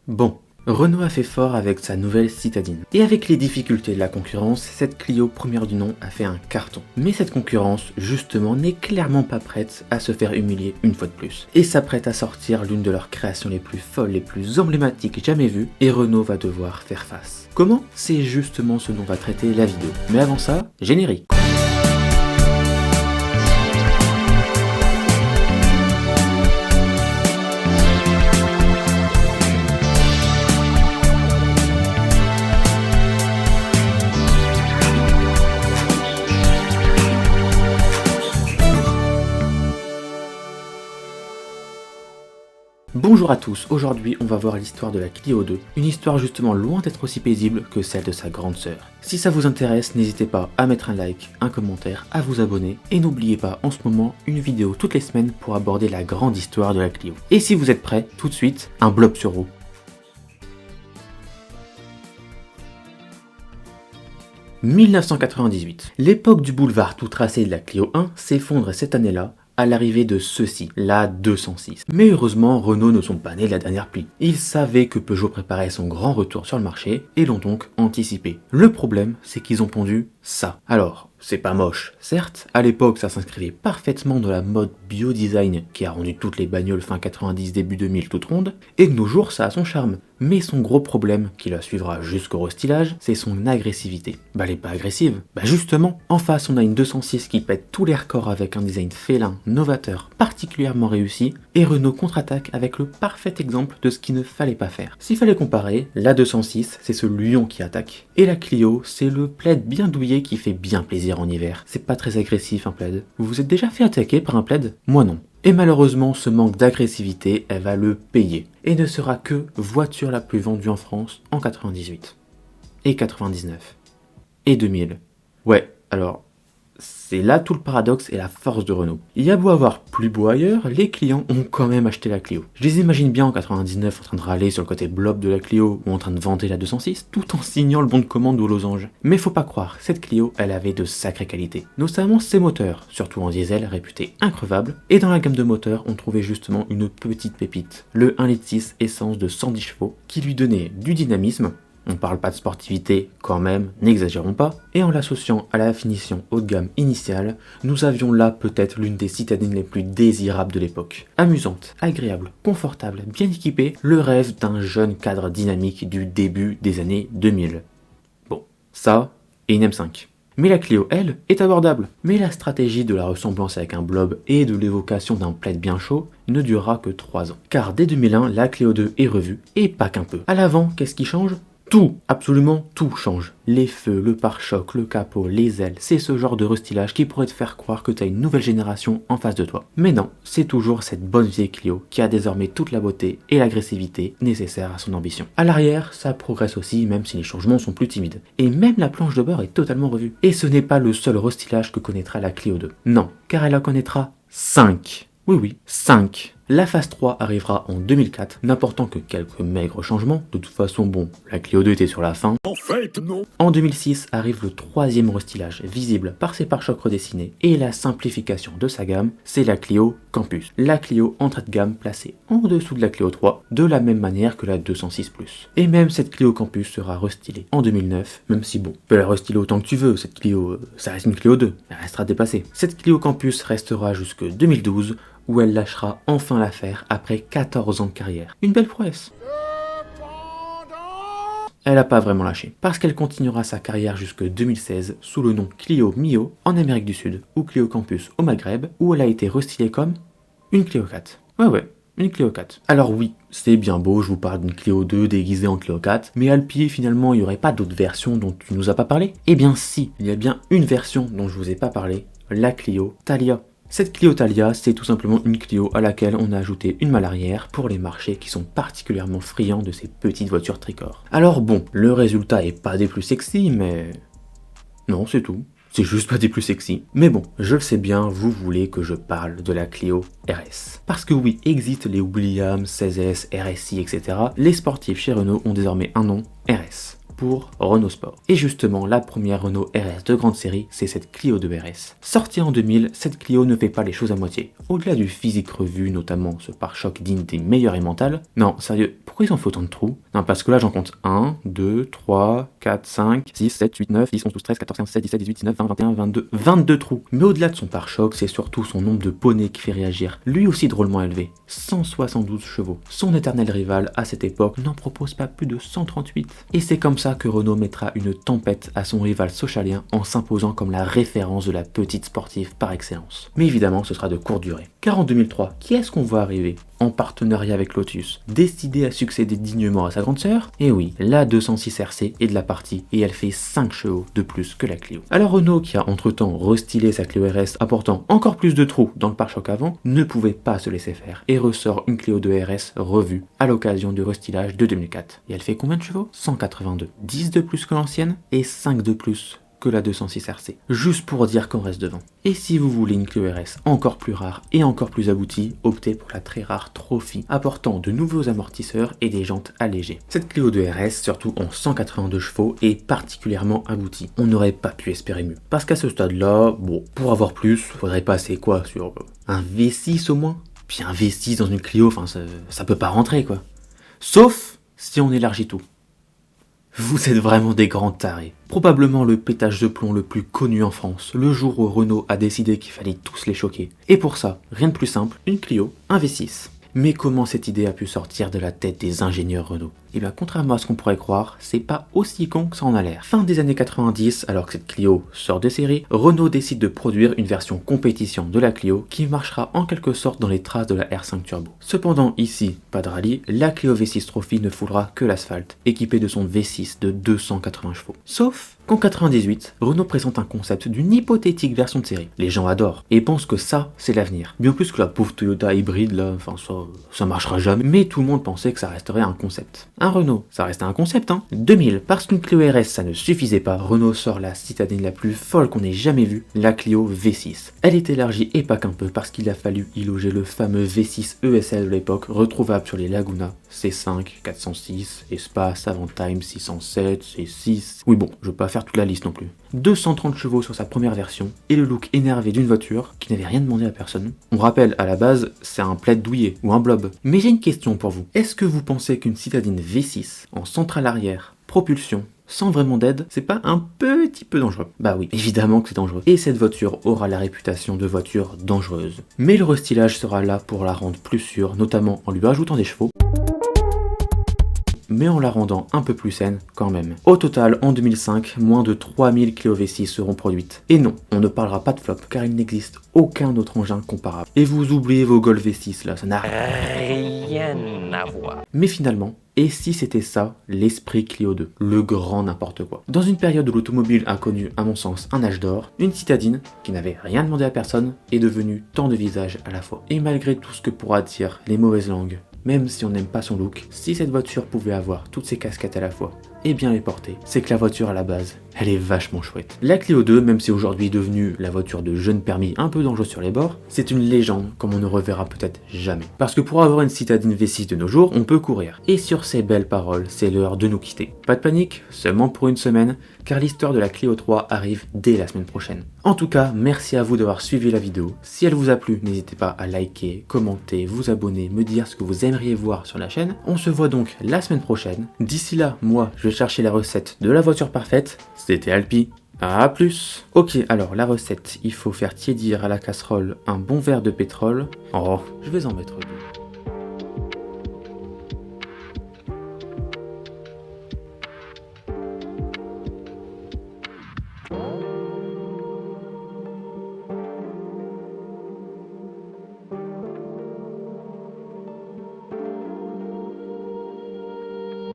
Bon, Renault a fait fort avec sa nouvelle citadine. Et avec les difficultés de la concurrence, cette Clio première du nom a fait un carton. Mais cette concurrence, justement, n'est clairement pas prête à se faire humilier une fois de plus. Et s'apprête à sortir l'une de leurs créations les plus folles, les plus emblématiques jamais vues, et Renault va devoir faire face. Comment? C'est justement ce dont va traiter la vidéo. Mais avant ça, générique. Bonjour à tous, aujourd'hui on va voir l'histoire de la Clio 2, une histoire justement loin d'être aussi paisible que celle de sa grande sœur. Si ça vous intéresse, n'hésitez pas à mettre un like, un commentaire, à vous abonner, et n'oubliez pas en ce moment une vidéo toutes les semaines pour aborder la grande histoire de la Clio. Et si vous êtes prêts, tout de suite, un blob sur roue. « 1998. L'époque du boulevard tout tracé de la Clio 1 s'effondre cette année-là, à l'arrivée de ceux-ci, la 206. Mais heureusement, Renault ne sont pas nés de la dernière pluie. Ils savaient que Peugeot préparait son grand retour sur le marché et l'ont donc anticipé. Le problème, c'est qu'ils ont pondu ça. Alors, c'est pas moche, certes, à l'époque ça s'inscrivait parfaitement dans la mode bio-design qui a rendu toutes les bagnoles fin 90 début 2000 toutes rondes, et de nos jours ça a son charme. Mais son gros problème, qui la suivra jusqu'au restylage, c'est son agressivité. Bah elle est pas agressive, bah justement, en face on a une 206 qui pète tous les records avec un design félin, novateur, particulièrement réussi, et Renault contre-attaque avec le parfait exemple de ce qu'il ne fallait pas faire. S'il fallait comparer, la 206 c'est ce lion qui attaque, et la Clio c'est le plaid bien douillet qui fait bien plaisir en hiver. C'est pas très agressif un plaid. Vous vous êtes déjà fait attaquer par un plaid? Moi non. Et malheureusement, ce manque d'agressivité, elle va le payer. Et ne sera que voiture la plus vendue en France en 98. Et 99. Et 2000. Ouais, alors, c'est là tout le paradoxe et la force de Renault. Il y a beau avoir plus beau ailleurs, les clients ont quand même acheté la Clio. Je les imagine bien en 99 en train de râler sur le côté blob de la Clio ou en train de vanter la 206, tout en signant le bon de commande aux losanges. Mais faut pas croire, cette Clio, elle avait de sacrées qualités. Notamment ses moteurs, surtout en diesel, réputés increvables. Et dans la gamme de moteurs, on trouvait justement une petite pépite, le 1,6 litre essence de 110 chevaux, qui lui donnait du dynamisme. On parle pas de sportivité quand même, n'exagérons pas, et en l'associant à la finition haut de gamme initiale, nous avions là peut-être l'une des citadines les plus désirables de l'époque. Amusante, agréable, confortable, bien équipée, le rêve d'un jeune cadre dynamique du début des années 2000. Bon, ça, et une M5. Mais la Clio, elle, est abordable. Mais la stratégie de la ressemblance avec un blob et de l'évocation d'un plaid bien chaud ne durera que 3 ans. Car dès 2001, la Clio 2 est revue, et pas qu'un peu. À l'avant, qu'est-ce qui change ? Tout, absolument tout change. Les feux, le pare-choc, le capot, les ailes, c'est ce genre de restylage qui pourrait te faire croire que t'as une nouvelle génération en face de toi. Mais non, c'est toujours cette bonne vieille Clio qui a désormais toute la beauté et l'agressivité nécessaires à son ambition. À l'arrière, ça progresse aussi même si les changements sont plus timides. Et même la planche de bord est totalement revue. Et ce n'est pas le seul restylage que connaîtra la Clio 2. Non, car elle en connaîtra 5. Oui, 5. La phase 3 arrivera en 2004, n'apportant que quelques maigres changements. De toute façon, bon, la Clio 2 était sur la fin. En fait, non. En 2006 arrive le troisième restylage, visible par ses pare-chocs redessinés, et la simplification de sa gamme, c'est la Clio Campus. La Clio entrée de gamme placée en dessous de la Clio 3, de la même manière que la 206+. Et même cette Clio Campus sera restylée en 2009, même si bon, tu peux la restyler autant que tu veux, cette Clio, ça reste une Clio 2, elle restera dépassée. Cette Clio Campus restera jusque 2012, où elle lâchera enfin l'affaire après 14 ans de carrière. Une belle prouesse. Elle n'a pas vraiment lâché, parce qu'elle continuera sa carrière jusque 2016 sous le nom Clio Mio en Amérique du Sud, ou Clio Campus au Maghreb, où elle a été restylée comme une Clio 4. Ouais, une Clio 4. Alors oui, c'est bien beau, je vous parle d'une Clio 2 déguisée en Clio 4, mais à le pied finalement il n'y aurait pas d'autres versions dont tu nous as pas parlé? Eh bien si, il y a bien une version dont je vous ai pas parlé, la Clio Thalia. Cette Clio Thalia, c'est tout simplement une Clio à laquelle on a ajouté une malle arrière pour les marchés qui sont particulièrement friands de ces petites voitures tricorps. Alors bon, le résultat est pas des plus sexy, mais... non, c'est tout. C'est juste pas des plus sexy. Mais bon, je le sais bien, vous voulez que je parle de la Clio RS. Parce que oui, existent les Williams, 16S, RSI, etc. Les sportifs chez Renault ont désormais un nom, RS. pour Renault Sport. Et justement, la première Renault RS de grande série, c'est cette Clio 2 RS. Sortie en 2000, cette Clio ne fait pas les choses à moitié. Au-delà du physique revu, notamment ce pare-choc digne des meilleurs aimantales, non, sérieux, pourquoi ils en font autant de trous? Non, parce que là j'en compte 1, 2, 3, 4, 5, 6, 7, 8, 9, 10, 11, 12, 13, 14, 15, 16, 17, 18, 19, 20, 21, 22, 22 trous. Mais au-delà de son pare-choc, c'est surtout son nombre de poneys qui fait réagir, lui aussi drôlement élevé, 172 chevaux. Son éternel rival à cette époque n'en propose pas plus de 138. Et c'est comme ça que Renault mettra une tempête à son rival socialien en s'imposant comme la référence de la petite sportive par excellence. Mais évidemment, ce sera de courte durée. Car en 2003, qui est-ce qu'on voit arriver en partenariat avec Lotus, décidé à succéder dignement à sa grande sœur? Et oui, la 206 RC est de la partie et elle fait 5 chevaux de plus que la Clio. Alors Renault, qui a entre-temps restylé sa Clio RS apportant encore plus de trous dans le pare-choc avant, ne pouvait pas se laisser faire et ressort une Clio 2 RS revue à l'occasion du restylage de 2004. Et elle fait combien de chevaux? 182. 10 de plus que l'ancienne et 5 de plus que la 206 RC, juste pour dire qu'on reste devant. Et si vous voulez une Clio RS encore plus rare et encore plus aboutie, optez pour la très rare Trophy, apportant de nouveaux amortisseurs et des jantes allégées. Cette Clio de RS, surtout en 182 chevaux, est particulièrement aboutie. On n'aurait pas pu espérer mieux. Parce qu'à ce stade-là, bon, pour avoir plus, faudrait passer quoi sur un V6 au moins? Puis un V6 dans une Clio, enfin ça peut pas rentrer quoi. Sauf si on élargit tout. Vous êtes vraiment des grands tarés. Probablement le pétage de plomb le plus connu en France, le jour où Renault a décidé qu'il fallait tous les choquer. Et pour ça, rien de plus simple, une Clio, un V6. Mais comment cette idée a pu sortir de la tête des ingénieurs Renault? Et bien contrairement à ce qu'on pourrait croire, c'est pas aussi con que ça en a l'air. Fin des années 90, alors que cette Clio sort de série, Renault décide de produire une version compétition de la Clio qui marchera en quelque sorte dans les traces de la R5 Turbo. Cependant ici, pas de rallye, la Clio V6 Trophy ne foulera que l'asphalte, équipée de son V6 de 280 chevaux. Sauf qu'en 98, Renault présente un concept d'une hypothétique version de série. Les gens adorent et pensent que ça, c'est l'avenir. Bien plus que la pauvre Toyota hybride là, enfin ça marchera jamais. Mais tout le monde pensait que ça resterait un concept. Un Renault, ça restait un concept hein. 2000, parce qu'une Clio RS ça ne suffisait pas, Renault sort la citadine la plus folle qu'on ait jamais vue, la Clio V6. Elle est élargie et pas qu'un peu parce qu'il a fallu y loger le fameux V6 ESL de l'époque, retrouvable sur les Laguna, C5, 406, Espace, Avantime, 607, C6... Oui bon, je veux pas faire toute la liste non plus. 230 chevaux sur sa première version, et le look énervé d'une voiture qui n'avait rien demandé à personne. On rappelle, à la base, c'est un plaid douillet, ou un blob. Mais j'ai une question pour vous. Est-ce que vous pensez qu'une citadine V6, en centrale arrière, propulsion, sans vraiment d'aide, c'est pas un petit peu dangereux? Bah oui, évidemment que c'est dangereux. Et cette voiture aura la réputation de voiture dangereuse. Mais le restylage sera là pour la rendre plus sûre, notamment en lui ajoutant des chevaux, mais en la rendant un peu plus saine quand même. Au total, en 2005, moins de 3000 Clio V6 seront produites. Et non, on ne parlera pas de flop, car il n'existe aucun autre engin comparable. Et vous oubliez vos Golf V6 là, ça n'a rien à voir. Mais finalement, et si c'était ça, l'esprit Clio 2, le grand n'importe quoi. Dans une période où l'automobile a connu, à mon sens, un âge d'or, une citadine, qui n'avait rien demandé à personne, est devenue tant de visages à la fois. Et malgré tout ce que pourra dire les mauvaises langues, même si on n'aime pas son look, si cette voiture pouvait avoir toutes ces casquettes à la fois, et bien les porter, c'est que la voiture à la base, elle est vachement chouette. La Clio 2, même si aujourd'hui devenue la voiture de jeune permis un peu dangereuse sur les bords, c'est une légende comme on ne reverra peut-être jamais. Parce que pour avoir une citadine V6 de nos jours, on peut courir. Et sur ces belles paroles, c'est l'heure de nous quitter. Pas de panique, seulement pour une semaine, car l'histoire de la Clio 3 arrive dès la semaine prochaine. En tout cas, merci à vous d'avoir suivi la vidéo. Si elle vous a plu, n'hésitez pas à liker, commenter, vous abonner, me dire ce que vous aimeriez voir sur la chaîne. On se voit donc la semaine prochaine. D'ici là, moi, je vais chercher la recette de la voiture parfaite. C'était Alpi. À plus. Ok, alors la recette, il faut faire tiédir à la casserole un bon verre de pétrole. Oh, je vais en mettre deux.